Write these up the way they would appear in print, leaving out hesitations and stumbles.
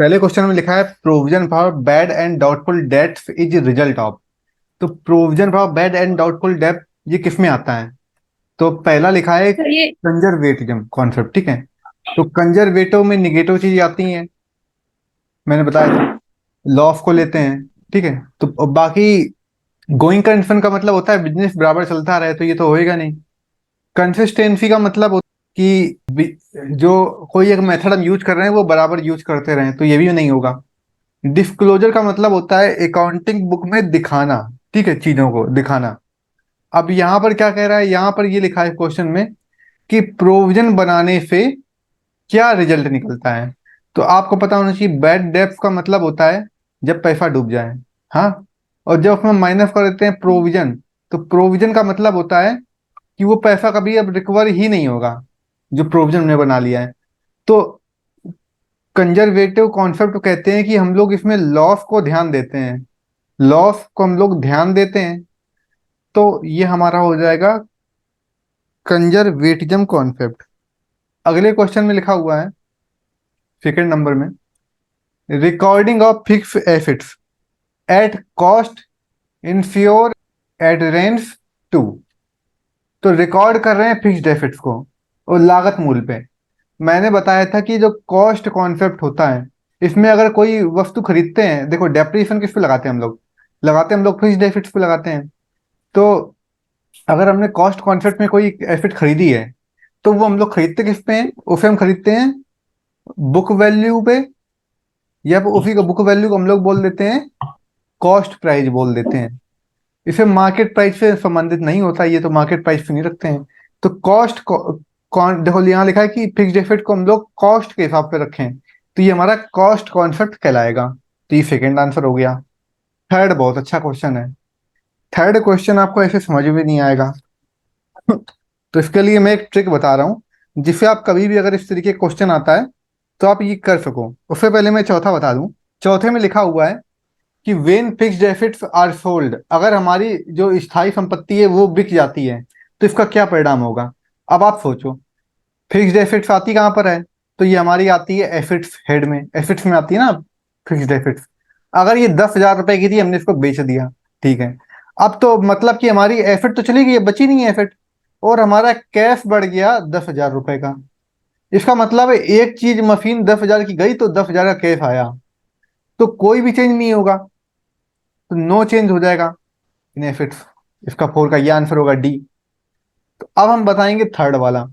पहले क्वेश्चन में लिखा है provision for bad and doubtful debts is result of. तो provision for bad and doubtful debt ये किस में आता है? तो पहला लिखा है तो ये कंजर्वेटिज्म कॉन्सेप्ट, ठीक है। तो कंजर्वेटिव में निगेटिव चीज आती हैं, मैंने बताया था। लॉस को लेते हैं, ठीक है। तो बाकी गोइंग कंसर्न का मतलब होता है बिजनेस बराबर चलता रहे, तो ये तो होएगा नहीं। कंसिस्टेंसी का मतलब होता है कि जो कोई एक मेथड हम यूज कर रहे हैं वो बराबर यूज करते रहें, तो ये भी नहीं होगा। डिस्क्लोजर का मतलब होता है अकाउंटिंग बुक में दिखाना, ठीक है, चीजों को दिखाना। अब यहाँ पर क्या कह रहा है, यहाँ पर ये लिखा है क्वेश्चन में कि प्रोविजन बनाने से क्या रिजल्ट निकलता है। तो आपको पता होना चाहिए बैड डेब्ट का मतलब होता है जब पैसा डूब जाए। हाँ। और जब हम माइनस कर देते हैं प्रोविजन, तो प्रोविजन का मतलब होता है कि वो पैसा कभी अब रिकवर ही नहीं होगा जो प्रोविजन ने बना लिया है। तो कंजर्वेटिव कॉन्सेप्ट कहते हैं कि हम लोग इसमें लॉस को ध्यान देते हैं, लॉस को हम लोग ध्यान देते हैं। तो ये हमारा हो जाएगा कंजर्वेटिज्म कॉन्सेप्ट। अगले क्वेश्चन में लिखा हुआ है सेकंड नंबर में, recording of fix assets at cost ensure adherence to. तो रिकॉर्ड कर रहे हैं फिक्स्ड एसेट्स को और लागत मूल्य पे। मैंने बताया था कि जो कॉस्ट कॉन्सेप्ट होता है, इसमें अगर कोई वस्तु खरीदते हैं, देखो डेप्रिसिएशन किस पे लगाते हैं हम लोग, लगाते हैं हम लोग फिक्स्ड एसेट्स पे लगाते हैं। तो अगर हमने कॉस्ट कॉन्सेप्ट में कोई एसेट खरीदी है, तो वो हम लोग खरीदते किस पे हैं, उसे हम खरीदते हैं बुक वैल्यू पे, या फिर उसी का बुक वैल्यू को हम लोग बोल देते हैं कॉस्ट प्राइस बोल देते हैं। इसे मार्केट प्राइस से संबंधित नहीं होता, ये तो मार्केट प्राइस पे नहीं रखते हैं। तो कॉस्ट कौन देखो यहाँ लिखा है कि फिक्स्ड एसेट को हम लोग कॉस्ट के हिसाब पे रखें, तो ये हमारा कॉस्ट कॉन्सेप्ट कहलाएगा। तो ये सेकेंड आंसर हो गया। थर्ड बहुत अच्छा क्वेश्चन है। थर्ड क्वेश्चन आपको ऐसे समझ में नहीं आएगा तो इसके लिए मैं एक ट्रिक बता रहा हूँ, जिससे आप कभी भी अगर इस तरीके क्वेश्चन आता है तो आप ये कर सको। उससे पहले मैं चौथा बता दूं। चौथे में लिखा हुआ है कि when fixed assets are sold, अगर हमारी जो स्थायी संपत्ति है वो बिक जाती है तो इसका क्या परिणाम होगा। अब आप सोचो, फिक्स्ड एसेट्स आती कहाँ पर है? तो ये हमारी आती है एसेट्स हेड में, एसेट्स में आती है ना फिक्स्ड एसेट्स। अगर ये 10,000 रुपए की थी, हमने इसको बेच दिया, ठीक है। अब तो मतलब कि हमारी एसेट तो चली गई है, बची नहीं है एसेट, और हमारा कैश बढ़ गया 10,000 रुपए का। इसका मतलब है एक चीज मशीन 10,000 की गई तो 10,000 का कैश आया, तो कोई भी चेंज नहीं होगा, तो नो चेंज हो जाएगा इन एसेट्स। इसका फोर का ये आंसर होगा डी। तो अब हम बताएंगे थर्ड वाला।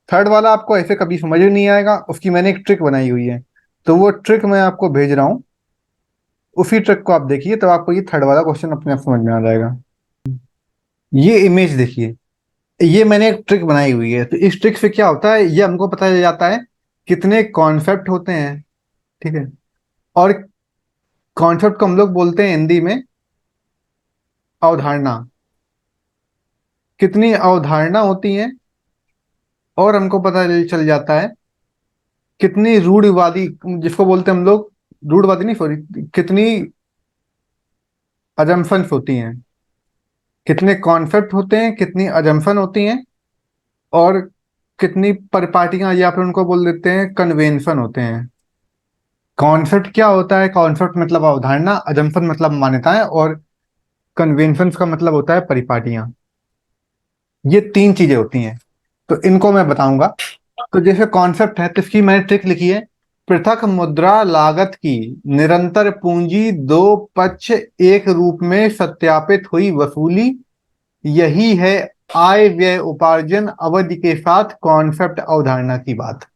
थर्ड वाला आपको ऐसे कभी समझ में नहीं आएगा, उसकी मैंने एक ट्रिक बनाई हुई है, तो वो ट्रिक मैं आपको भेज रहा हूँ। उसी ट्रिक को आप देखिए, तो आपको ये थर्ड वाला क्वेश्चन अपने आप समझ में आ जाएगा। ये इमेज देखिए, ये मैंने एक ट्रिक बनाई हुई है। तो इस ट्रिक से क्या होता है, ये हमको पता चल जाता है कितने कॉन्सेप्ट होते हैं, ठीक है। और कॉन्सेप्ट को हम लोग बोलते हैं हिंदी में अवधारणा। कितनी अवधारणा होती है, और हमको पता चल जाता है कितनी रूढ़िवादी, जिसको बोलते हैं हम लोग, रूढ़िवादी नहीं सॉरी, कितनी अजम्पशंस होती हैं, कितने कॉन्सेप्ट होते हैं, कितनी अजम्पशन होती हैं, और कितनी परिपाटियां या फिर उनको बोल देते हैं कन्वेंशन होते हैं। कॉन्सेप्ट क्या होता है, कॉन्सेप्ट मतलब अवधारणा, अजम्पशन मतलब मान्यताएं, और कन्वेंशंस का मतलब होता है परिपाटियां। ये तीन चीजें होती हैं, तो इनको मैं बताऊंगा। तो जैसे कॉन्सेप्ट है, तो इसकी मैंने ट्रिक लिखी है। पृथक मुद्रा लागत की निरंतर पूंजी दो पक्ष एक रूप में सत्यापित हुई वसूली, यही है आय व्यय उपार्जन अवधि के साथ कॉन्सेप्ट अवधारणा की बात।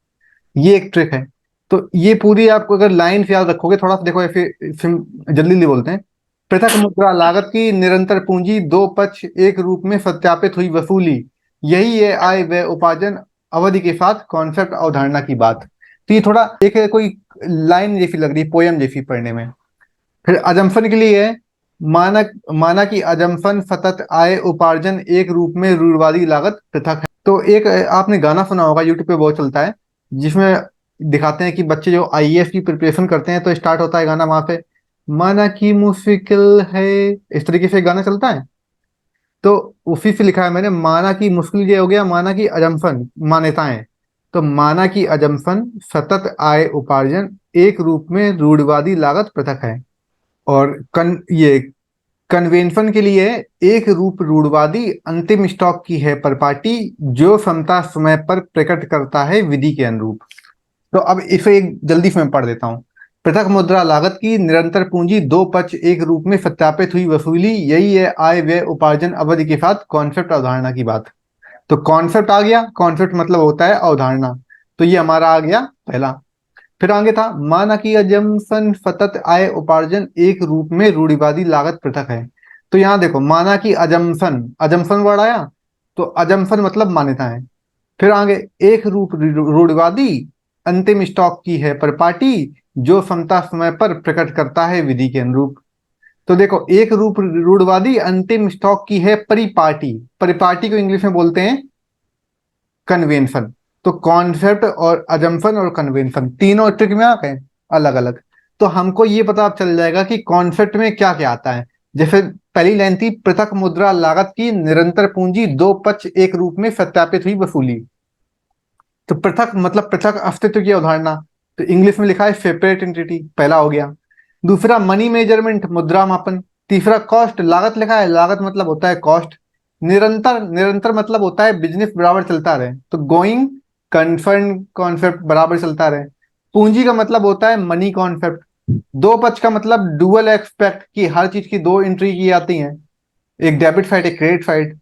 ये एक ट्रिक है। तो ये पूरी आपको अगर लाइन से याद रखोगे, थोड़ा सा देखो ऐसे जल्दी जल्दी बोलते हैं। पृथक मुद्रा लागत की निरंतर पूंजी दो पक्ष एक रूप में सत्यापित हुई वसूली, यही है आय व्यय उपार्जन अवधि के साथ कॉन्सेप्ट अवधारणा की बात। तो ये थोड़ा एक कोई लाइन जैसी लग रही है, पोयम जैसी पढ़ने में। फिर अजम्पन के लिए है, मानक माना कि अजम्पन सतत आय उपार्जन एक रूप में रूढ़िवादी लागत पृथक है। तो एक आपने गाना सुना होगा, यूट्यूब पे बहुत चलता है, जिसमें दिखाते हैं कि बच्चे जो आईएएस की प्रिपरेशन करते हैं, तो स्टार्ट होता है गाना वहां पे, माना कि मुश्किल है, इस तरीके से गाना चलता है। तो उसी से लिखा है मैंने, माना की मुश्किल ये हो गया, माना की अजम्पन मान्यताएं। तो माना की अजम्पन सतत आय उपार्जन एक रूप में रूढ़िवादी लागत पृथक है। और ये कन्वेंशन के लिए एक रूप रूढ़िवादी अंतिम स्टॉक की है परिपाटी जो समता समय पर प्रकट करता है विधि के अनुरूप। तो अब इसे एक जल्दी से मैं पढ़ देता हूँ। पृथक मुद्रा लागत की निरंतर पूंजी दो पक्ष एक रूप में सत्यापित हुई वसूली, यही है आय व्यय उपार्जन अवधि के साथ कॉन्सेप्ट अवधारणा की बात। तो कॉन्सेप्ट आ गया, कॉन्सेप्ट मतलब होता है अवधारणा। तो ये हमारा आ गया पहला। फिर आगे था माना कि अजम्पशन सतत आय उपार्जन एक रूप में रूढ़िवादी लागत पृथक है। तो यहाँ देखो माना कि अजम्पशन, अजम्पशन वर्ड आया, तो अजम्पशन मतलब मान्यता है। फिर आगे एक रूप रूढ़िवादी अंतिम स्टॉक की है परिपाटी जो समता समय पर प्रकट करता है विधि के अनुरूप। तो देखो एक रूप रूढ़िवादी अंतिम स्टॉक की है परिपाटी, परिपाटी को इंग्लिश में बोलते हैं कन्वेंशन। तो कॉन्सेप्ट और अजम्पशन और कन्वेंशन तीनों ट्रिक में आ गए अलग अलग। तो हमको ये पता चल जाएगा कि कॉन्सेप्ट में क्या क्या आता है। जैसे पहली लाइन थी पृथक मुद्रा लागत की निरंतर पूंजी दो पक्ष एक रूप में सत्यापित हुई वसूली। तो पृथक मतलब पृथक अस्तित्व की अवधारणा। तो इंग्लिश में लिखा है सेपरेट एंटिटी, पहला हो गया। दूसरा मनी मेजरमेंट मुद्रा मापन। तीसरा कॉस्ट, लागत लिखा है, लागत मतलब होता है कॉस्ट। निरंतर, निरंतर मतलब होता है बिजनेस बराबर चलता रहे, तो गोइंग कंसर्न कॉन्सेप्ट बराबर चलता रहे। पूंजी का मतलब होता है मनी कॉन्सेप्ट। दो पक्ष का मतलब डुअल एक्सपेक्ट की हर चीज की दो एंट्री की जाती हैं, एक डेबिट साइड एक क्रेडिट साइड।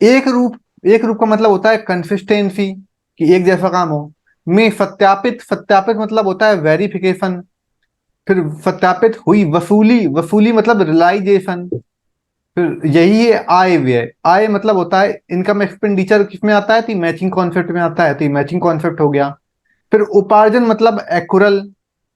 एक रूप, एक रूप का मतलब होता है कंसिस्टेंसी कि एक जैसा काम हो। में सत्यापित, सत्यापित मतलब होता है वेरिफिकेशन। फिर सत्यापित हुई वसूली, वसूली मतलब रियलाइजेशन। फिर यही है आय व्यय, आय मतलब होता है इनकम एक्सपेंडिचर, किसमें आता है तो मैचिंग कॉन्सेप्ट में आता है, तो मैचिंग कॉन्सेप्ट हो गया। फिर उपार्जन मतलब एक्युरल,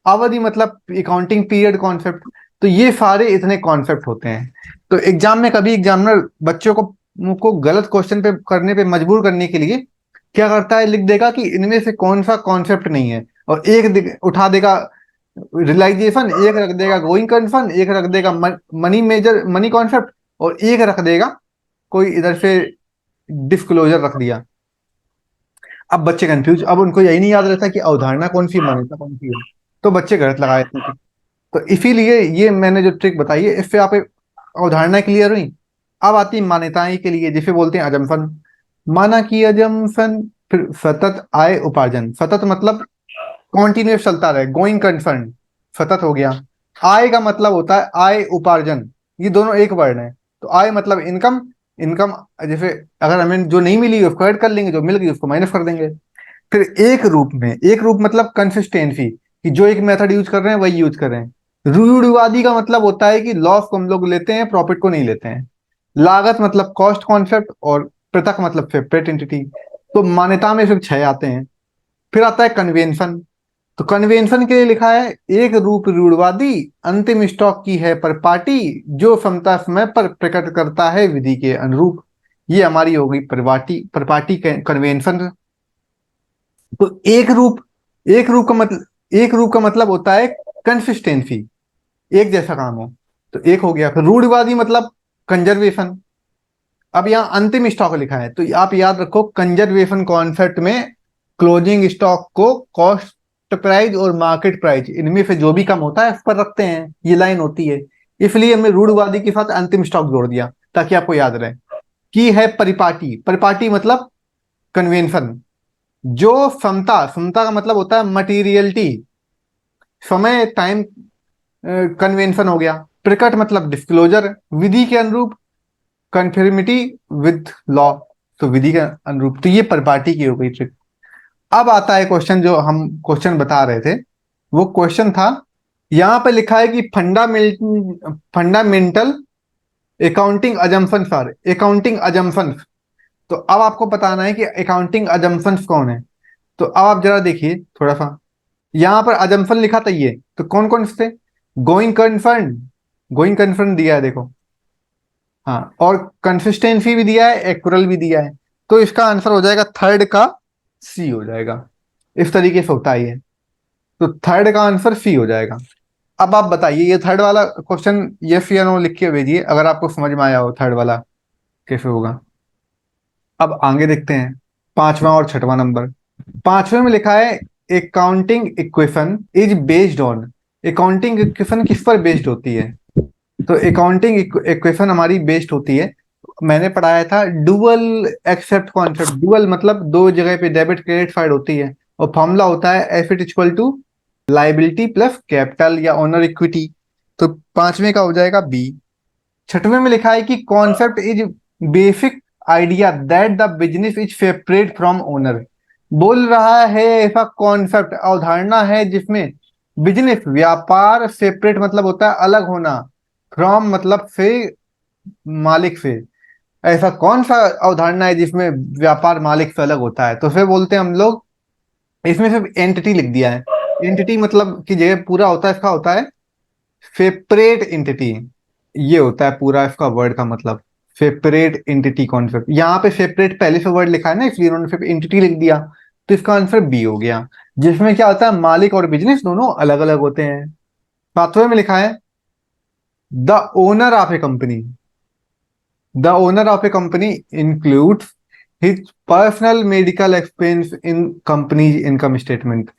अवधि मतलब अकाउंटिंग पीरियड कॉन्सेप्ट। तो ये सारे इतने कॉन्सेप्ट होते हैं। तो एग्जाम में कभी एग्जामिनर बच्चों को गलत क्वेश्चन पे करने पे मजबूर करने के लिए क्या करता है, लिख देगा कि इनमें से कौन सा कॉन्सेप्ट नहीं है, और एक उठा देगा रियलाइजेशन, एक रख देगा गोइंग कंसर्न, एक रख देगा मनी मेजर मनी कॉन्सेप्ट, और एक रख देगा कोई इधर से डिस्क्लोजर रख दिया। अब बच्चे कंफ्यूज, अब उनको यही नहीं याद रहता कि अवधारणा कौन सी मान्यता कौन सी है, तो बच्चे गलत लगाए थे। तो इसीलिए ये मैंने जो ट्रिक बताई है इससे आप अवधारणा क्लियर हुई। अब आती है मान्यताएं के लिए, जिसे बोलते हैं अजम्पशन। माना कि अजम्पशन, फिर सतत आय उपार्जन, सतत मतलब कॉन्टिन्यूस चलता रहे, गोइंग कंसर्न सतत हो गया। आय का मतलब होता है आय उपार्जन, ये दोनों एक वर्ड है। तो आय मतलब इनकम, इनकम जैसे अगर हमें जो नहीं मिली उसको ऐड कर लेंगे, जो मिल गई उसको माइनस कर देंगे। फिर एक रूप में, एक रूप मतलब कंसिस्टेंसी कि जो एक मेथड यूज कर रहे हैं वही यूज कर रहे हैं। रूढ़िवादी का मतलब होता है कि लॉस को हम लोग लेते हैं, प्रॉफिट को नहीं लेते हैं। लागत मतलब कॉस्ट कॉन्सेप्ट, और पृथक मतलब सेपरेट एंटिटी। तो मान्यता में सिर्फ छह आते हैं। फिर आता है कन्वेंशन। तो कन्वेंशन के लिए लिखा है एक रूप रूढ़िवादी अंतिम स्टॉक की है पर पार्टी जो समता समय पर प्रकट करता है विधि के अनुरूप। ये हमारी हो गई परिपाटी, परिपाटी कन्वेंशन। तो एक रूप, एक रूप का मतलब, एक रूप का मतलब होता है कंसिस्टेंसी, एक जैसा काम हो, तो एक हो गया। फिर रूढ़िवादी मतलब कंजर्वेशन। अब यहाँ अंतिम स्टॉक लिखा है, तो आप याद रखो कंजर्वेशन कॉन्सेप्ट में क्लोजिंग स्टॉक को कॉस्ट प्राइस और मार्केट प्राइस इनमें से जो भी कम होता है उस पर रखते हैं, ये लाइन होती है। इसलिए हमने रूढ़िवादी के साथ अंतिम स्टॉक जोड़ दिया ताकि आपको याद रहे। की है परिपाटी, परिपाटी मतलब कन्वेंशन। जो समता, समता का मतलब होता है मटीरियलिटी, समय टाइम, कन्वेंशन हो गया। प्रकट मतलब डिस्क्लोजर, विधि के अनुरूप कन्फर्मिटी विद लॉ, तो विधि के अनुरूप। तो ये परिपाटी की हो गई ट्रिक। अब आता है क्वेश्चन, जो हम क्वेश्चन बता रहे थे वो क्वेश्चन था, यहां पे लिखा है कि fundamental accounting assumptions are, accounting assumptions. तो अब आपको बताना है कि अकाउंटिंग अजम्पशंस कौन है। तो अब आप जरा देखिए थोड़ा सा, यहां पर अजम्पशन लिखा था ये, तो कौन कौन से थे, गोइंग कंसर्न, गोइंग कंसर्न दिया है देखो, हाँ, और कंसिस्टेंसी भी दिया है, एक्युरल भी दिया है। तो इसका आंसर हो जाएगा थर्ड का सी हो जाएगा। इस तरीके से होता ही है, तो थर्ड का आंसर सी हो जाएगा। अब आप बताइए ये थर्ड वाला क्वेश्चन यस या नो लिख के भेजिए अगर आपको समझ में आया हो थर्ड वाला कैसे होगा। अब आगे देखते हैं पांचवा और छठवां नंबर। पांचवे में लिखा है accounting equation is based on. Accounting equation किस पर बेस्ड होती है? तो अकाउंटिंग इक्वेशन हमारी बेस्ड होती है, मैंने पढ़ाया था डुअल एक्सेप्ट कॉन्सेप्ट। डुअल मतलब दो जगह पे डेबिट क्रेडिट साइड होती है, और फॉर्मूला होता है asset equal to liability plus capital या ओनर इक्विटी। तो पांचवें का हो जाएगा बी। छठवें में लिखा है कि concept is basic idea that the business is separate from owner. बोल रहा है ऐसा कॉन्सेप्ट अवधारणा है जिसमें बिजनेस व्यापार सेपरेट मतलब होता है अलग होना, फ्रॉम मतलब से, मालिक से। ऐसा कौन सा अवधारणा है जिसमें व्यापार मालिक से अलग होता है? तो फिर बोलते हैं हम लोग, इसमें सिर्फ एंटिटी लिख दिया है। एंटिटी मतलब कि जगह पूरा होता है, इसका होता है सेपरेट एंटिटी। ये होता है पूरा इसका वर्ड का मतलब, सेपरेट एंटिटी कॉन्सेप्ट। यहाँ पे सेपरेट पहले से वर्ड लिखा है ना, इसलिए उन्होंने सिर्फ एंटिटी लिख दिया। तो इसका आंसर बी हो गया, जिसमें क्या होता है मालिक और बिजनेस दोनों अलग अलग होते हैं। सातवें में लिखा है the owner of a company. The owner of a company includes his personal medical expense in company income statement.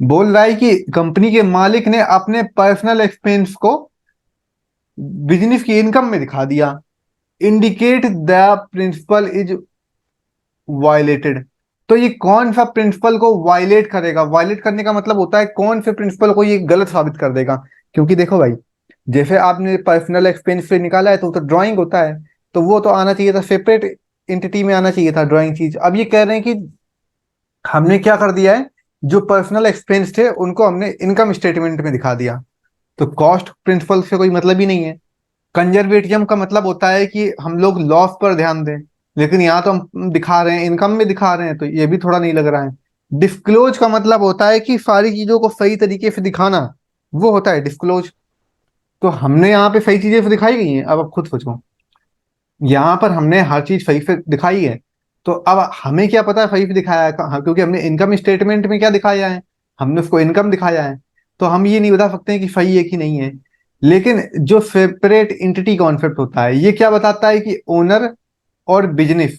बोल रहा है कि कंपनी के मालिक ने अपने पर्सनल एक्सपेंस को बिजनेस की इनकम में दिखा दिया। Indicate the principle is violated. तो ये कौन सा प्रिंसिपल को वायलेट करेगा? वायलेट करने का मतलब होता है कौन से प्रिंसिपल को ये गलत साबित कर देगा। क्योंकि देखो भाई, जैसे आपने पर्सनल एक्सपेंस से निकाला है तो ड्राइंग होता है, तो वो तो आना चाहिए था सेपरेट एंटिटी में, आना चाहिए था ड्राइंग चीज। अब ये कह रहे हैं कि हमने क्या कर दिया है, जो पर्सनल एक्सपेंस थे उनको हमने इनकम स्टेटमेंट में दिखा दिया। तो कॉस्ट प्रिंसिपल से कोई मतलब ही नहीं है। कंजर्वेटिज्म का मतलब होता है कि हम लोग लॉस पर ध्यान दें, लेकिन यहाँ तो हम दिखा रहे हैं इनकम में दिखा रहे हैं, तो ये भी थोड़ा नहीं लग रहा है। डिस्क्लोज का मतलब होता है कि सारी चीजों को सही तरीके से दिखाना, वो होता है डिस्क्लोज। तो हमने यहाँ पे सही चीजें दिखाई गई हैं, अब आप खुद सोचो। यहाँ पर हमने हर चीज सही से दिखाई है, तो अब हमें क्या पता है सही से दिखाया है क्योंकि हमने इनकम स्टेटमेंट में क्या दिखाया है, हमने उसको इनकम दिखाया है। तो हम ये नहीं बता सकते हैं कि सही है कि नहीं है। लेकिन जो सेपरेट इंटिटी कॉन्सेप्ट होता है, ये क्या बताता है कि ओनर और बिजनेस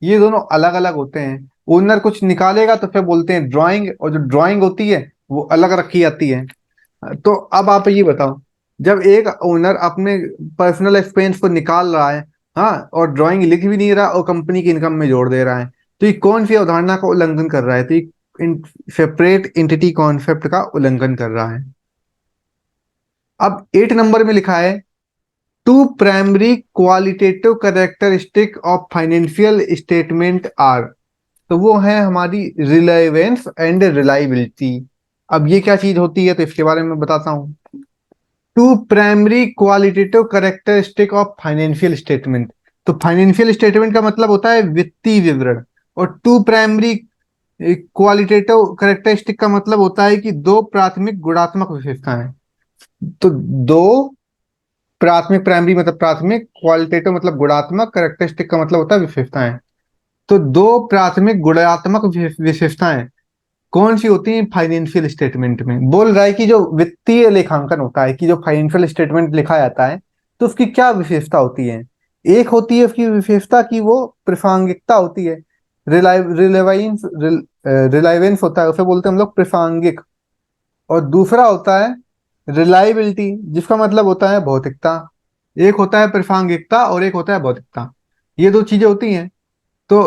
ये दोनों अलग अलग होते हैं। ओनर कुछ निकालेगा तो फिर बोलते हैं ड्राइंग, और जो ड्राइंग होती है वो अलग रखी जाती है। तो अब आप ये बताओ, जब एक ओनर अपने पर्सनल एक्सपेंस को निकाल रहा है, हाँ, और ड्राइंग लिख भी नहीं रहा और कंपनी की इनकम में जोड़ दे रहा है, तो ये कौन सी अवधारणा का उल्लंघन कर रहा है? तो ये सेपरेट एंटिटी कॉन्सेप्ट का उल्लंघन कर रहा है। अब 8 नंबर में लिखा है two primary qualitative characteristic of financial statement are. तो वो है हमारी रिलेवेंस एंड रिलायबिलिटी। अब ये क्या चीज होती है, तो इसके बारे में बताता हूँ। Two primary qualitative characteristic of financial statement. तो फाइनेंशियल स्टेटमेंट का मतलब होता है वित्तीय विवरण, और टू प्राइमरी क्वालिटेटिव कैरेक्टरिस्टिक का मतलब होता है कि दो प्राथमिक गुणात्मक विशेषताएं। तो दो प्राथमिक, प्राइमरी मतलब प्राथमिक, क्वालिटेटिव मतलब गुणात्मक, कैरेक्टरिस्टिक का मतलब होता है विशेषताएं। तो दो प्राथमिक गुणात्मक विशेषताएं कौन सी होती है फाइनेंशियल स्टेटमेंट में? बोल रहा है कि जो वित्तीय लेखांकन होता है, कि जो फाइनेंशियल स्टेटमेंट लिखा जाता है, तो उसकी क्या विशेषता होती है? एक होती है उसकी विशेषता की वो प्रासंगिकता होती है, रिलेवेंस, रिलायवेंस होता है, उसे बोलते हैं हम लोग प्रासंगिक। और दूसरा होता है रिलायबिलिटी, जिसका मतलब होता है भौतिकता। एक होता है प्रासंगिकता और एक होता है भौतिकता, ये दो चीजें होती हैं। तो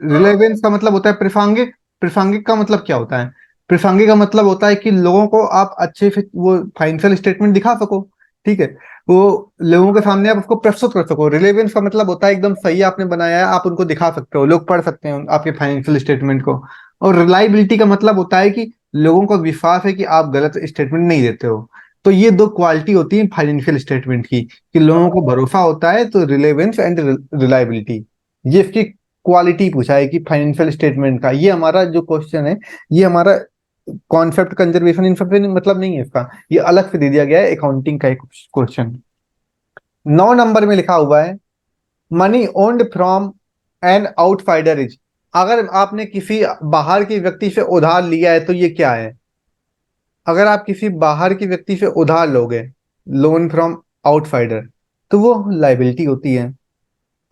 रिलेवेंस का मतलब होता है प्रासंगिक। प्रासंगिक का मतलब क्या होता है? प्रासंगिक का मतलब होता है कि लोगों को आप अच्छे से वो फाइनेंशियल स्टेटमेंट दिखा सको, ठीक है, वो लोगों के सामने आप उसको प्रस्तुत कर सको। रिलेवेंस का मतलब होता है एकदम सही आपने बनाया है, आप उनको दिखा सकते हो, लोग पढ़ सकते हैं आपके फाइनेंशियल स्टेटमेंट को। और रिलायबिलिटी का मतलब होता है कि लोगों को विश्वास है कि आप गलत स्टेटमेंट नहीं देते हो। तो ये दो क्वालिटी होती है फाइनेंशियल स्टेटमेंट की, कि लोगों को भरोसा होता है। तो रिलेवेंस एंड रिलायबिलिटी, ये इसकी क्वालिटी पूछा है कि फाइनेंशियल स्टेटमेंट का। ये हमारा जो क्वेश्चन है, ये हमारा कॉन्सेप्ट कंजर्वेशन इन सब से मतलब नहीं है इसका, ये अलग से दे दिया गया है, अकाउंटिंग का एक क्वेश्चन। 9 नंबर में लिखा हुआ है money owned from an outsider is. अगर आपने किसी बाहर के व्यक्ति से उधार लिया है तो ये क्या है? अगर आप किसी बाहर के व्यक्ति से उधार लोगे, लोन फ्रॉम आउटसाइडर, तो वो लाइबिलिटी होती है।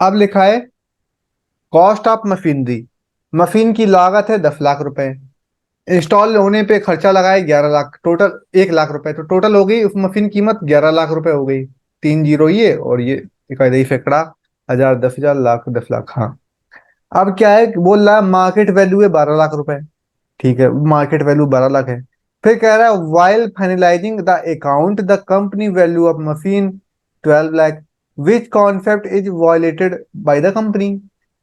अब लिखा है कॉस्ट ऑफ मशीनरी, मशीन की लागत है 10 लाख रुपए। इंस्टॉल होने पे खर्चा लगाए 11 लाख, टोटल 1 लाख रुपए, तो टोटल हो गई उस मशीन की कीमत 11 लाख रुपए हो गई। 3 जीरो ये और ये इकाई दही फेंकड़ा, 1000 10,000 लाख 10 लाख। हाँ, अब क्या है, बोल रहा है मार्केट वैल्यू है 12 लाख रुपए। ठीक है, मार्केट वैल्यू 12 लाख है। फिर कह रहा है while finalizing the account the company value of machine 12 lakh, which concept is violated by the company.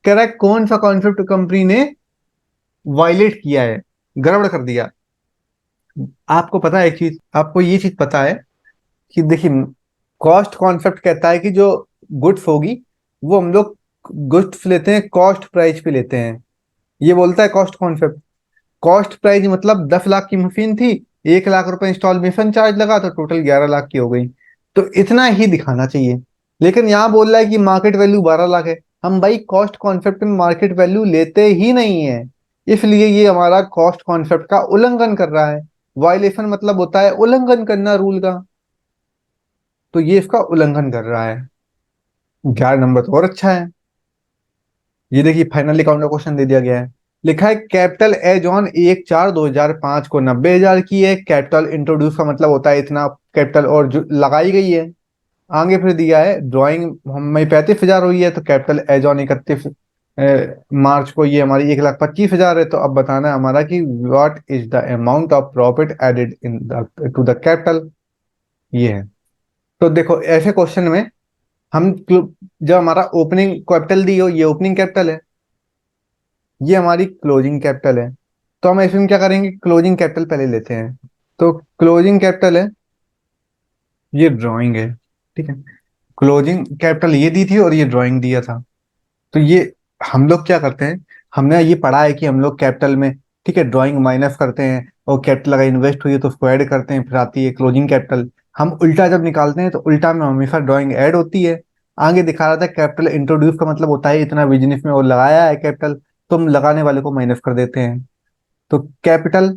कह रहा है कौन सा कॉन्सेप्ट कंपनी ने वायलेट किया है, गड़बड़ कर दिया। आपको पता है एक चीज, आपको ये चीज पता है कि देखिए, कॉस्ट कॉन्सेप्ट कहता है कि जो गुड्स होगी वो हम लोग गुड्स लेते हैं कॉस्ट प्राइस पे लेते हैं। ये बोलता है कॉस्ट कॉन्सेप्ट। कॉस्ट प्राइस मतलब 10 लाख की मशीन थी, 1 लाख रुपए इंस्टॉलेशन चार्ज लगा तो टोटल 11 लाख की हो गई। तो इतना ही दिखाना चाहिए। लेकिन यहाँ बोल रहा है कि मार्केट वैल्यू 12 लाख है। हम भाई कॉस्ट कॉन्सेप्ट में मार्केट वैल्यू लेते ही नहीं है, इसलिए ये हमारा कॉस्ट कॉन्सेप्ट का उल्लंघन कर रहा है। वायलेशन मतलब होता है उल्लंघन करना रूल का, तो ये इसका उल्लंघन कर रहा है। 11 नंबर तो और अच्छा है। ये देखिए फाइनल अकाउंट का क्वेश्चन दे दिया गया है। लिखा है कैपिटल एज ऑन 1/4/2005 को 90,000 की है। कैपिटल इंट्रोड्यूस का मतलब होता है इतना कैपिटल और जो लगाई गई है। आगे फिर दिया है ड्राइंग हमें 35,000 हुई है, तो कैपिटल एज ऑन 31 मार्च को ये हमारी 1,25,000 है। तो अब बताना है हमारा कि what is the amount of profit added into the capital. ये है। तो देखो ऐसे क्वेश्चन में हम जब हमारा ओपनिंग कैपिटल दी हो, ये ओपनिंग कैपिटल है, ये हमारी क्लोजिंग कैपिटल है। तो हम इसमें क्या करेंगे, क्लोजिंग कैपिटल पहले लेते हैं। तो क्लोजिंग कैपिटल है, ये ड्राइंग है। ठीक है, क्लोजिंग कैपिटल ये दी थी और ये ड्राइंग दिया था। तो ये हम लोग क्या करते हैं, हमने ये पढ़ा है कि हम लोग कैपिटल में, ठीक है, ड्राइंग माइनस करते हैं और कैपिटल अगर इन्वेस्ट हुई है तो उसको ऐड करते हैं, फिर आती है क्लोजिंग कैपिटल। हम उल्टा जब निकालते हैं तो उल्टा में हमेशा ड्राइंग ऐड होती है। आगे दिखा रहा था कैपिटल इंट्रोड्यूस का मतलब होता है इतना बिजनेस में वो लगाया है कैपिटल, तो हम लगाने वाले को माइनस कर देते हैं। तो कैपिटल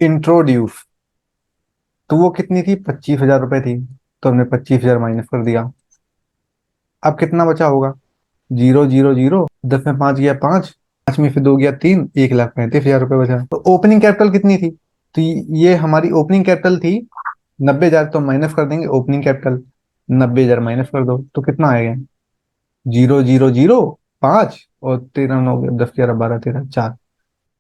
इंट्रोड्यूस, तो वो कितनी थी, 25,000 रुपए थी, तो हमने 25,000 माइनस कर दिया। अब कितना बचा होगा, 0 0 0, 10 में 5 गया 5, 5 में फिर 2 गया 3, 1,35,000 रुपये बचा। तो ओपनिंग कैपिटल कितनी थी, तो ये हमारी ओपनिंग कैपिटल थी 90,000, तो माइनस कर देंगे ओपनिंग कैपिटल, 90,000 माइनस कर दो तो कितना आएगा, 0 0 0 5 और 13 9 10 11 12 13 4,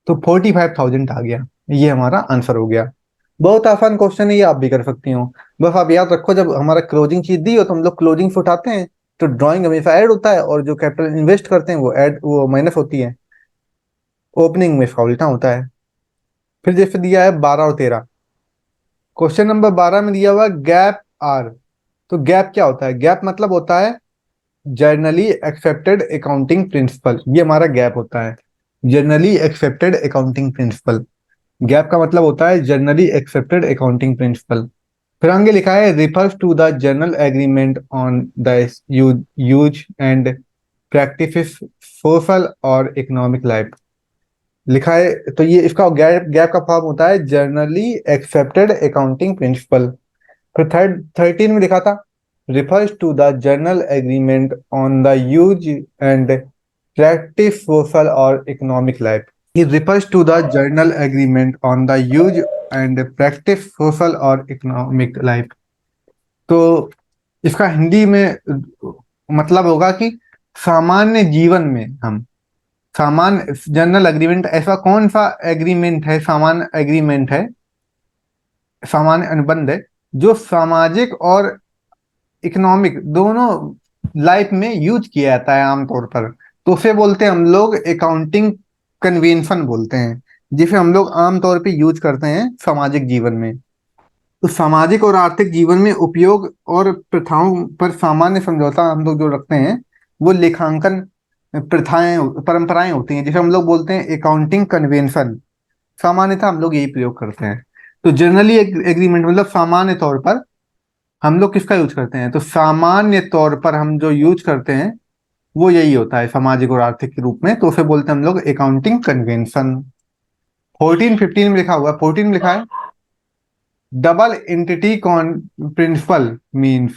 तो 45,000 आ गया। ये हमारा आंसर हो गया। बहुत आसान क्वेश्चन है, ये आप भी कर सकती हो। बस आप याद रखो जब हमारा क्लोजिंग चीज दी हो तो हम लोग क्लोजिंग से उठाते हैं, तो ड्राइंग हमेशा ऐड होता है और जो कैपिटल इन्वेस्ट करते हैं वो ऐड वो माइनस होती है। ओपनिंग में इसका उल्टा होता है। फिर जैसे दिया है 12 और 13, क्वेश्चन नंबर 12 में दिया हुआ गैप आर। तो गैप क्या होता है, गैप मतलब होता है जनरली एक्सेप्टेड अकाउंटिंग प्रिंसिपल, ये हमारा गैप होता है, generally accepted accounting principle. Gap का मतलब होता है जनरली एक्सेप्टेड अकाउंटिंग प्रिंसिपल। फिर आगे लिखा है refers to the general agreement on the use and practice social और इकोनॉमिक लाइफ। लिखा है, तो ये इसका गैप गैप का फॉर्म होता है जनरली एक्सेप्टेड अकाउंटिंग प्रिंसिपल। फिर 13 में लिखा था refers to the general agreement on the use and practice social और economic life. He refers to the journal agreement on the use and practice social और economic life। तो इसका हिंदी में मतलब होगा कि सामान्य जीवन में हम, सामान्य जनरल एग्रीमेंट ऐसा कौन सा एग्रीमेंट है, सामान्य एग्रीमेंट है, सामान्य अनुबंध है जो सामाजिक और इकोनॉमिक दोनों लाइफ में यूज किया जाता है आमतौर पर। तो उसे बोलते हैं हम लोग अकाउंटिंग कन्वेंशन बोलते हैं, जिसे हम लोग आमतौर पे यूज करते हैं सामाजिक जीवन में। तो सामाजिक और आर्थिक जीवन में उपयोग और प्रथाओं पर सामान्य समझौता हम लोग जो रखते हैं वो लेखांकन प्रथाएं परंपराएं होती हैं, जिसे हम लोग बोलते हैं अकाउंटिंग कन्वेंशन। सामान्यतः हम लोग यही प्रयोग करते हैं। तो जनरली एग्रीमेंट मतलब सामान्य तौर पर हम लोग किसका यूज करते हैं, तो सामान्य तौर पर हम जो यूज करते हैं वो यही होता है सामाजिक और आर्थिक के रूप में, तो उसे बोलते हैं हम लोग अकाउंटिंग कन्वेंशन। 14 15 में लिखा हुआ है, 14 में लिखा है double entity con principle means.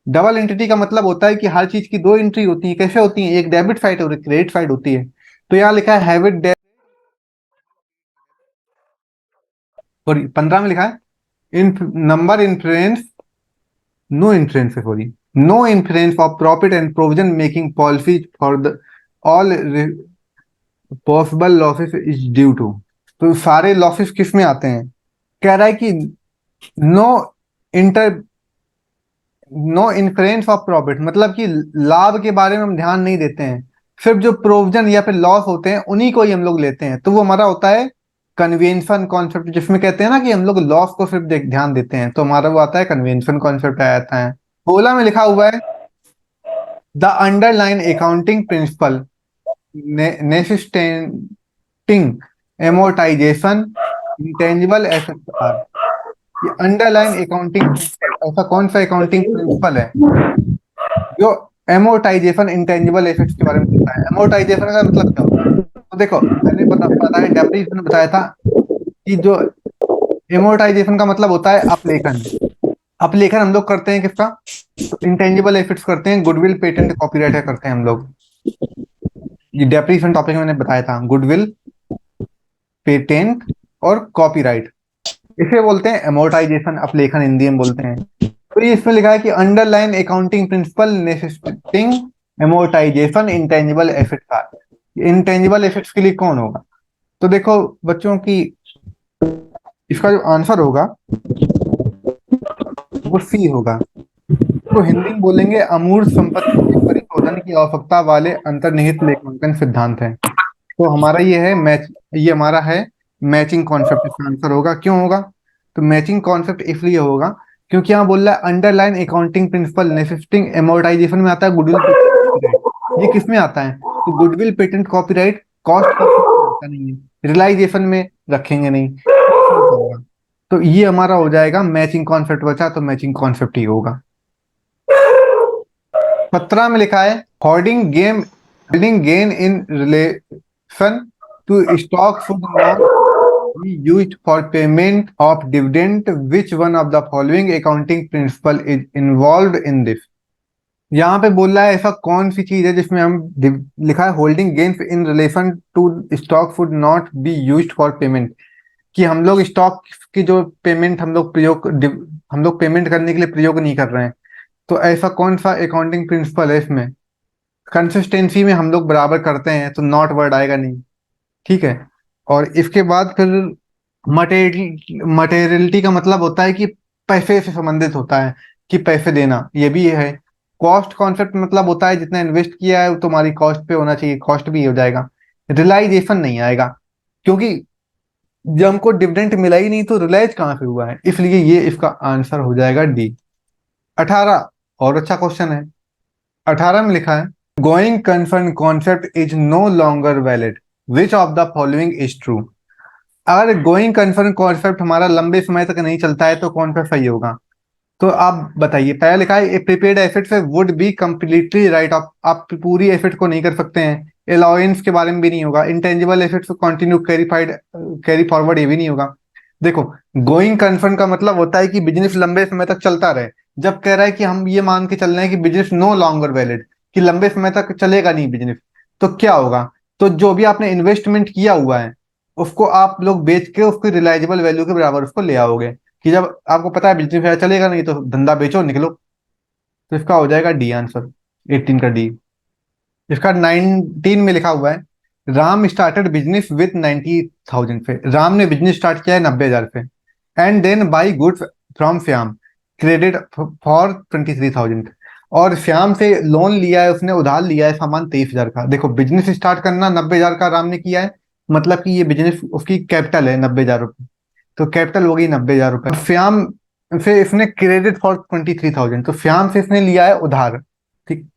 Double entity का मतलब होता है कि हर चीज की दो एंट्री होती है। कैसे होती है, एक डेबिट साइड और एक क्रेडिट साइड होती है। तो यहाँ लिखा है हैविट और 15 में लिखा है in number influence no influence sorry no influence of profit and provision making policy for the all possible losses is due to. तो सारे लॉसेस किस में आते हैं? कह रहा है कि no inter no influence of profit, मतलब कि लाभ के बारे में हम ध्यान नहीं देते हैं, सिर्फ जो प्रोविजन या फिर लॉस होते हैं उन्हीं को ही हम लोग लेते हैं। तो वो हमारा होता है कन्वेंशन कॉन्सेप्ट, जिसमें कहते हैं ना कि हम लोग लॉस को सिर्फ ध्यान देते हैं, तो हमारा वो आता है कन्वेंशन कॉन्सेप्ट आ जाता है। 16 में लिखा हुआ है the underline accounting principle necessitating amortisation intangible assets are. ये अंडरलाइन अकाउंटिंग प्रिंसिपल ऐसा कौन सा अकाउंटिंग प्रिंसिपल है जो एमोर्टाइजेशन इंटेंजिबल एसेट्स के बारे में कहता है? एमोर्टाइजेशन का मतलब क्या होता है? तो देखो, मैंने बताया डेफिनेशन में बताया था कि जो एमोर्टाइजेशन का मतलब होता है अपलेखन। अपलेखन हम लोग करते हैं किसका? तो इंटेंजिबल एसेट्स करते हैं, गुडविल पेटेंट कॉपीराइट का करते हैं हम लोग। ये डेप्रीशिएशन टॉपिक में मैंने बताया था, गुडविल पेटेंट और कॉपीराइट, इसे बोलते हैं एमोर्टाइजेशन, अपलेखन हिंदी में बोलते हैं। तो ये इसमें लिखा है कि underline accounting principle necessitating amortisation intangible assets का। इंटेंजिबल एसेट्स के लिए कौन होगा? तो देखो बच्चों की, इसका जो आंसर होगा वो सी होगा। तो हिंदी में बोलेंगे अमूर्त संपत्ति के परिशोधन की आवश्यकता वाले अंतर्निहित लेखांकन सिद्धांत है। तो हमारा ये है मैच, ये हमारा है मैचिंग कॉन्सेप्ट, इसका आंसर होगा। क्यों होगा? तो मैचिंग कॉन्सेप्ट इसलिए होगा क्योंकि यहाँ बोल रहा है underline accounting principle necessitating amortisation में आता है गुडविल पेटेंट कॉपीराइट। ये किस में आता है? तो गुडविल पेटेंट कॉपीराइट कॉस्ट में आता नहीं है, रियलाइजेशन में रखेंगे नहीं, होगा। तो ये हमारा हो जाएगा मैचिंग कॉन्सेप्ट बचा, तो मैचिंग कॉन्सेप्ट ही होगा। 17 में लिखा है holding gain in relation to stock should not be used for payment of dividend, which one of the following accounting principle is involve in this. यहाँ पे बोल रहा है ऐसा कौन सी चीज है जिसमें हम लिखा है holding gains in relation to stock should not be used for payment, कि हम लोग स्टॉक की जो पेमेंट हम लोग पेमेंट करने के लिए प्रयोग नहीं कर रहे हैं। तो ऐसा कौन सा अकाउंटिंग प्रिंसिपल है इसमें? कंसिस्टेंसी में हम लोग बराबर करते हैं तो नॉट वर्ड आएगा नहीं, ठीक है। और इसके बाद फिर मटेरियलिटी का मतलब होता है कि पैसे से संबंधित होता है, कि पैसे देना, ये भी है। कॉस्ट कॉन्सेप्ट मतलब होता है जितना इन्वेस्ट किया है वो तुम्हारी कॉस्ट पे होना चाहिए, कॉस्ट भी हो जाएगा। रियलाइजेशन नहीं आएगा, क्योंकि जब हमको डिविडेंड मिला ही नहीं तो रिलाइज कहाँ से हुआ है, इसलिए ये इसका आंसर हो जाएगा डी। 18 और अच्छा क्वेश्चन है। 18 में लिखा है going concern concept is no longer valid, which of the following is true. अगर गोइंग कंसर्न कॉन्सेप्ट हमारा लंबे समय तक नहीं चलता है तो कौन सा सही होगा? तो आप बताइए। पहला लिखा है prepaid assets would be completely right of, आप पूरी एसेट को नहीं कर सकते हैं। अलाउंस के बारे में भी नहीं होगा। Intangible assets continue carry forward, ये भी नहीं होगा। देखो, गोइंग कंसर्न का मतलब होता है कि बिजनेस लंबे समय तक चलता रहे। जब कह रहा है कि हम ये मान के चल रहे हैं कि बिजनेस नो लॉन्गर वैलिड, कि लंबे समय तक चलेगा नहीं बिजनेस, तो क्या होगा? तो जो भी आपने इन्वेस्टमेंट किया हुआ है उसको आप लोग बेच के उसकी रिलायजेबल वैल्यू के बराबर उसको ले आओगे, कि जब आपको पता है बिजनेस चलेगा नहीं तो धंधा बेचो निकलो। तो इसका हो जाएगा डी आंसर, 18 का डी। इसका 19 में लिखा हुआ है राम स्टार्टेड बिजनेस विथ 90,000 पे। राम ने बिजनेस स्टार्ट किया है 90,000 पे। And then buy goods from Shyam credit for 23,000। और श्याम से लोन लिया है, उसने उधार लिया है सामान 23,000 का। देखो, बिजनेस स्टार्ट करना 90,000 का राम ने किया है, मतलब कि ये बिजनेस उसकी कैपिटल है 90,000 रुपये। तो कैपिटल हो गई 90,000 रुपये। श्याम से इसने क्रेडिट फॉर 23,000, तो श्याम से इसने लिया है उधार, ठीक।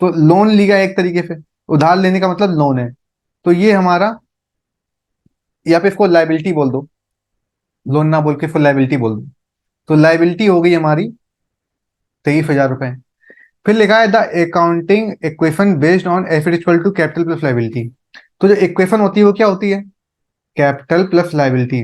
तो लोन लिया एक तरीके से, उधार लेने का मतलब लोन है। तो ये हमारा, या फिर इसको लाइबिलिटी बोल दो, लोन ना बोल के इसको लाइबिलिटी बोल दो। तो लाइबिलिटी हो गई हमारी 23,000 रुपए। फिर लिखा है the accounting equation based on asset equal to capital plus liability. तो जो इक्वेशन होती है वो क्या होती है? कैपिटल प्लस लाइबिलिटी,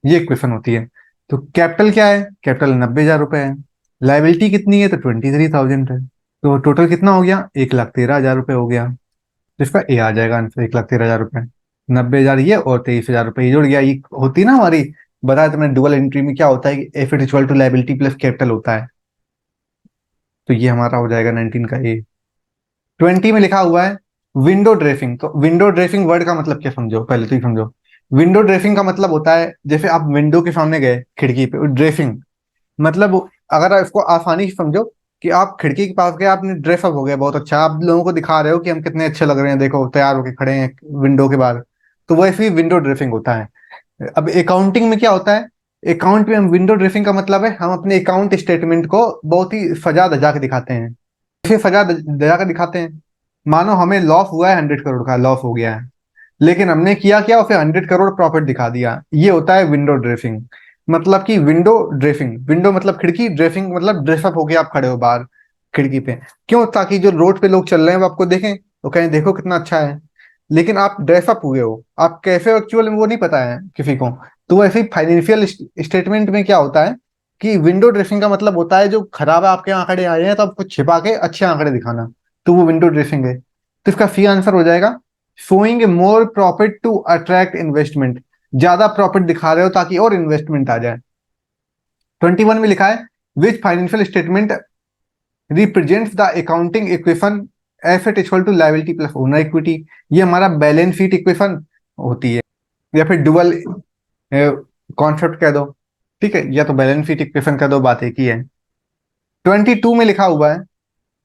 ये इक्वेशन होती है। तो कैपिटल क्या है? कैपिटल 90,000 रुपए है। लाइबिलिटी कितनी है? तो 23,000 है। तो टोटल कितना हो गया? 1,13,000 रुपये हो गया। तो इसका ए आ जाएगा आंसर, 1,13,000 रुपये। 90,000 ये और 23,000 रुपये ये जुड़ गया, ये होती ना हमारी बताया तुमने डुअल एंट्री में क्या होता है कि asset equal to liability plus capital होता है। तो ये हमारा हो जाएगा 19 का ए। 20 में लिखा हुआ है विंडो ड्रेसिंग। तो विंडो ड्रेसिंग वर्ड का मतलब क्या समझो, पहले तो ही समझो। विंडो ड्रेसिंग का मतलब होता है जैसे आप विंडो के सामने गए खिड़की पे, ड्रेसिंग मतलब अगर आप इसको आसानी से समझो कि आप खिड़की के पास गए, आपने ड्रेसअप हो गया बहुत अच्छा, आप लोगों को दिखा रहे हो कि हम कितने अच्छे लग रहे हैं, देखो तैयार होके खड़े हैं विंडो के बाहर। तो वैसे ही विंडो ड्रेसिंग होता है। अब अकाउंटिंग में क्या होता है, अकाउंट में हम विंडो ड्रेसिंग का मतलब है हम अपने अकाउंट स्टेटमेंट को बहुत ही सजा धजा के दिखाते हैं। फिर सजा धजा के दिखाते हैं। मानो हमें लॉस हुआ है 100 करोड़ का, लॉस हो गया है, लेकिन हमने किया क्या, उसे 100 करोड़ प्रॉफिट दिखा दिया। ये होता है विंडो ड्रेसिंग। मतलब कि विंडो ड्रेसिंग, विंडो मतलब खिड़की, ड्रेसिंग मतलब ड्रेसअप होके आप खड़े हो बाहर खिड़की पे। क्यों? ताकि जो रोड पे लोग चल रहे हैं वो आपको देखें, तो कहें देखो कितना अच्छा है। लेकिन आप ड्रेसअप हुए हो, आप कैसे एक्चुअल में वो नहीं पता है किसी को। तो वैसे ही फाइनेंशियल स्टेटमेंट में क्या होता है कि विंडो ड्रेसिंग का मतलब होता है जो खराब आपके आंकड़े आए हैं तो आपको छिपा के अच्छे आंकड़े दिखाना। तो वो विंडो ड्रेसिंग है। तो इसका सी आंसर हो जाएगा showing more profit to attract investment. ज्यादा प्रॉफिट दिखा रहे हो ताकि और इन्वेस्टमेंट आ जाए। 21 में लिखा है which financial statement represents the accounting equation asset equal to liability plus owner equity. ये हमारा बैलेंस शीट इक्वेशन होती है, या फिर डुअल कॉन्सेप्ट कह दो। ठीक है, या तो बैलेंस शीट इक्वेशन कह दो, बात एक ही है। 22 में लिखा हुआ है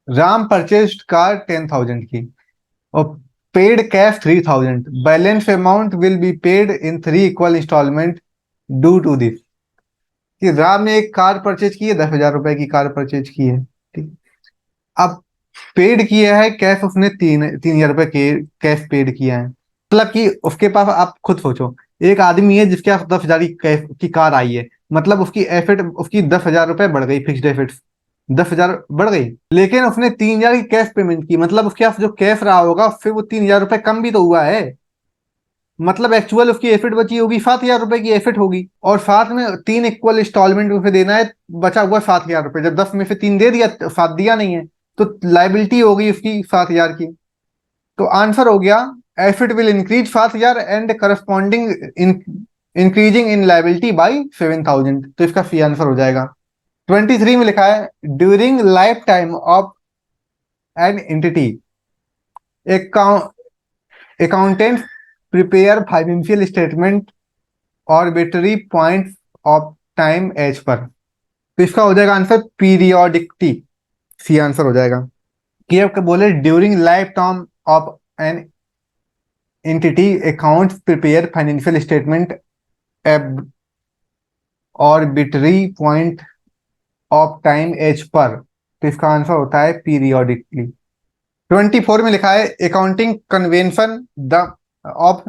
राम परचेज्ड कार 10,000 की और paid cash 3,000। Balance amount will be paid in 3 equal installment due to this. कि राम ने एक कार परचेज की है, 10,000 रुपए की कार परचेज की है। ठीक। अब पेड किया है कैश, उसने 3,000 रुपए के कैश पेड किया है। मतलब कि उसके पास, आप खुद सोचो, एक आदमी है जिसके पास 10,000 की कैश की कार आई है, मतलब उसकी एफिट, उसकी 10,000 रुपए बढ़ गई, फिक्स्ड एफिट 10,000 बढ़ गई। लेकिन उसने 3,000 की कैश पेमेंट की, मतलब उसके पास जो कैश रहा होगा फिर वो 3,000 रुपए कम भी तो हुआ है। मतलब एक्चुअल उसकी एफिट बची होगी 7,000 रुपए की एफिट होगी, और साथ में 3 इक्वल इंस्टॉलमेंट में देना है, बचा हुआ 7,000 रुपए। जब 10 में से 3 दे दिया, 7 दिया नहीं है, तो लाइबिलिटी हो गई उसकी 7,000 की। तो आंसर हो गया asset will increase 7,000 and corresponding increasing in liability by 7,000। तो इसका सी आंसर हो जाएगा। 23 में लिखा है during life time of an entity accountant prepare financial statement arbitrary point of time as per. तो इसका हो जाएगा आंसर पीरियोडिकटी। सी आंसर हो जाएगा। कि आपको बोले during life time of an entity account prepare financial statement arbitrary point of time as per. तो इसका आंसर होता है पीरियोडिकली। 24 में लिखा है accounting convention the of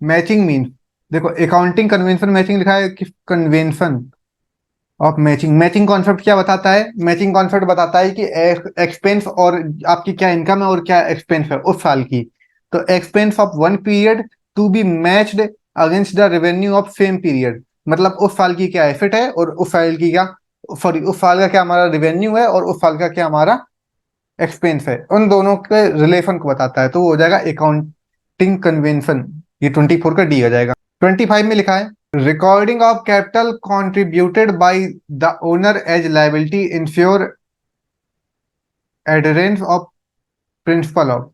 matching mean. देखो अकाउंटिंग कन्वेंशन मैचिंग लिखा है कि convention of matching. Matching concept क्या बताता है? मैचिंग कॉन्सेप्ट बताता है कि एक्सपेंस और आपकी क्या इनकम है और क्या एक्सपेंस है उस साल की। तो expense of one period to be matched against the revenue of same period. मतलब उस साल की क्या एसेट है और उस साल की क्या, सॉरी, उस साल का क्या हमारा रेवेन्यू है और उस साल का क्या हमारा एक्सपेंस है, उन दोनों के रिलेशन को बताता है। तो वो हो जाएगा अकाउंटिंग कन्वेंशन। ये 24 का डी हो जाएगा। 25 में लिखा है recording of capital contributed by the owner as liability ensure adherence of principle of.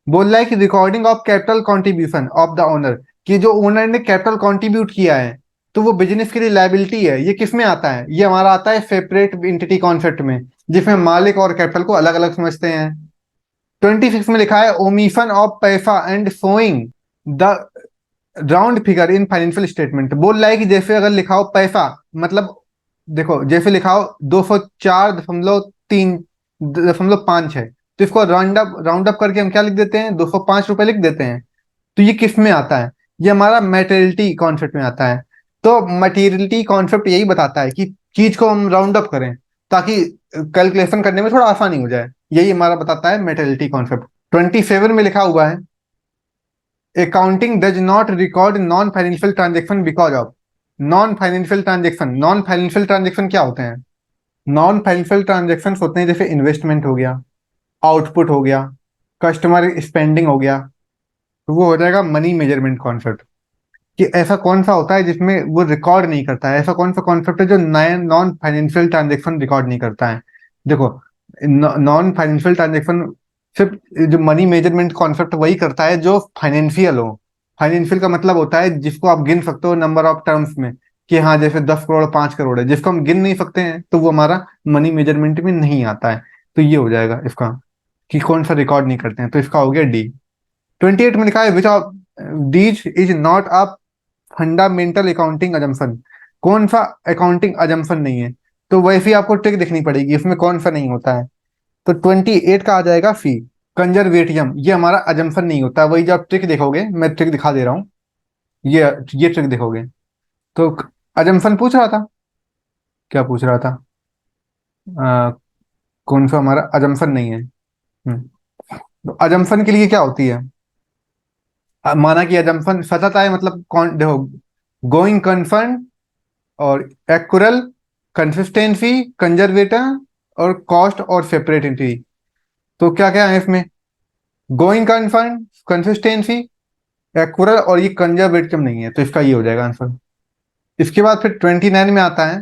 बोल रहा है कि recording of capital contribution of the owner, कि जो ओनर ने कैपिटल कॉन्ट्रीब्यूट किया है तो वो बिजनेस के लिए लायबिलिटी है। ये किस में आता है? ये हमारा आता है सेपरेट एंटिटी कॉन्सेप्ट में, जिसमें मालिक और कैपिटल को अलग अलग समझते हैं। 26 में लिखा है ओमिशन ऑफ पैसा and showing the round figure in financial statement. बोल रहा है कि जैसे अगर लिखाओ पैसा, मतलब देखो जैसे लिखाओ 204.3.5 है, तो इसको राउंड अप करके हम क्या लिख देते हैं, 205 रुपए लिख देते हैं। तो ये किस में आता है? ये हमारा मेटेरियलिटी कॉन्सेप्ट में आता है। तो मटेरियलिटी कॉन्सेप्ट यही बताता है कि चीज को हम राउंड अप करें ताकि कैलकुलेशन करने में थोड़ा आसानी हो जाए। यही हमारा बताता है मेटेरियलिटी कॉन्सेप्ट। 27 में लिखा हुआ है accounting does not record non financial transaction because of. Non financial transaction, non financial transaction क्या होते हैं? नॉन फाइनेंशियल ट्रांजेक्शन होते हैं जैसे इन्वेस्टमेंट हो गया, आउटपुट हो गया, कस्टमर स्पेंडिंग हो गया। तो वो हो जाएगा मनी मेजरमेंट कॉन्सेप्ट। कि ऐसा कौन सा होता है जिसमें वो रिकॉर्ड नहीं करता है, ऐसा कौन सा कॉन्सेप्ट है जो नए नॉन फाइनेंशियल ट्रांजेक्शन रिकॉर्ड नहीं करता है। देखो, नॉन फाइनेंशियल ट्रांजेक्शन सिर्फ जो मनी मेजरमेंट कॉन्सेप्ट वही करता है जो फाइनेंशियल हो। फाइनेंशियल का मतलब होता है जिसको आप गिन सकते हो नंबर ऑफ टर्म्स में, कि हाँ जैसे 10 करोड़ 5 करोड़ है, जिसको हम गिन नहीं सकते हैं तो वो हमारा मनी मेजरमेंट में नहीं आता है। तो ये हो जाएगा इसका, कि कौन सा रिकॉर्ड नहीं करते हैं, तो इसका हो गया डी। 28 में लिखा है which of these is not a fundamental accounting assumption. कौन सा अकाउंटिंग अजम्पशन नहीं है? तो वैसे ही आपको ट्रिक देखनी पड़ेगी इसमें कौन सा नहीं होता है। तो 28 का आ जाएगा सी, कंजर्वेटियम। ये हमारा अजम्पशन नहीं होता, वही जो आप ट्रिक देखोगे, मैं ट्रिक दिखा दे रहा हूँ, ये ये ट्रिक देखोगे। तो अजम्पशन पूछ रहा था, क्या पूछ रहा था? आ, कौन सा हमारा अजम्पशन नहीं है। तो अजम्पशन के लिए क्या होती है? माना कि अजम्पशन सतत आए, मतलब कौन देखो, गोइंग कंसर्न और एक्युरल, कंसिस्टेंसी, कंजर्वेटर और कॉस्ट और सेपरेटिविटी। तो क्या क्या है इसमें? गोइंग कंसर्न, कंसिस्टेंसी, एक्युरल और ये कंजर्वेटिव नहीं है, तो इसका ये हो जाएगा आंसर। इसके बाद फिर 29 में आता है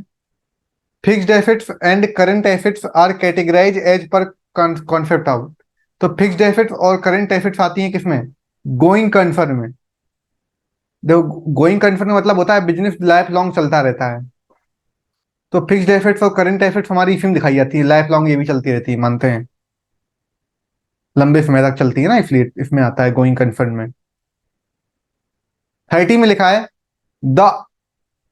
fixed assets and current assets are categorize as per concept out. तो फिक्स्ड एसेट्स और करंट एसेट्स आती हैं किसमें? गोइंग कंसर्न में। देखो, गोइंग कंसर्न का मतलब होता है बिजनेस लाइफ लॉन्ग चलता रहता है। तो फिक्स्ड एसेट्स और करंट एसेट्स हमारी इसी में दिखाई जाती है, लाइफ लॉन्ग ये भी चलती रहती है, मानते हैं लंबे समय तक चलती है ना, इसलिए इसमें आता है गोइंग कंसर्न में। 30 में लिखा है the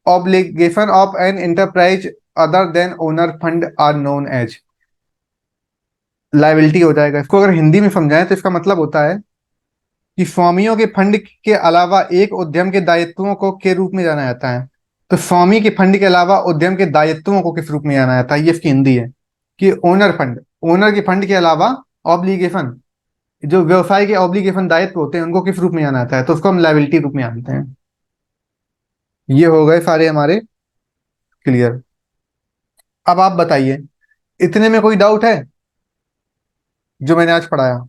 obligation of an enterprise other than owner fund are known as. Liability हो जाएगा। इसको अगर हिंदी में समझाएं तो इसका मतलब होता है कि स्वामियों के फंड के अलावा एक उद्यम के दायित्वों को के रूप में जाना जाता है। तो स्वामी के फंड के अलावा उद्यम के दायित्वों को किस रूप में जाना जाता है, ये इसकी हिंदी है। कि ओनर फंड, ओनर के फंड के अलावा ऑब्लिगेशन, जो व्यवसाय के ऑब्लिगेशन दायित्व होते हैं उनको किस रूप में जाना जाता है, तो उसको हम लाइबिलिटी रूप में जानते हैं। ये हो गए सारे हमारे क्लियर। अब आप बताइए, इतने में कोई डाउट है जो मैंने आज पढ़ाया?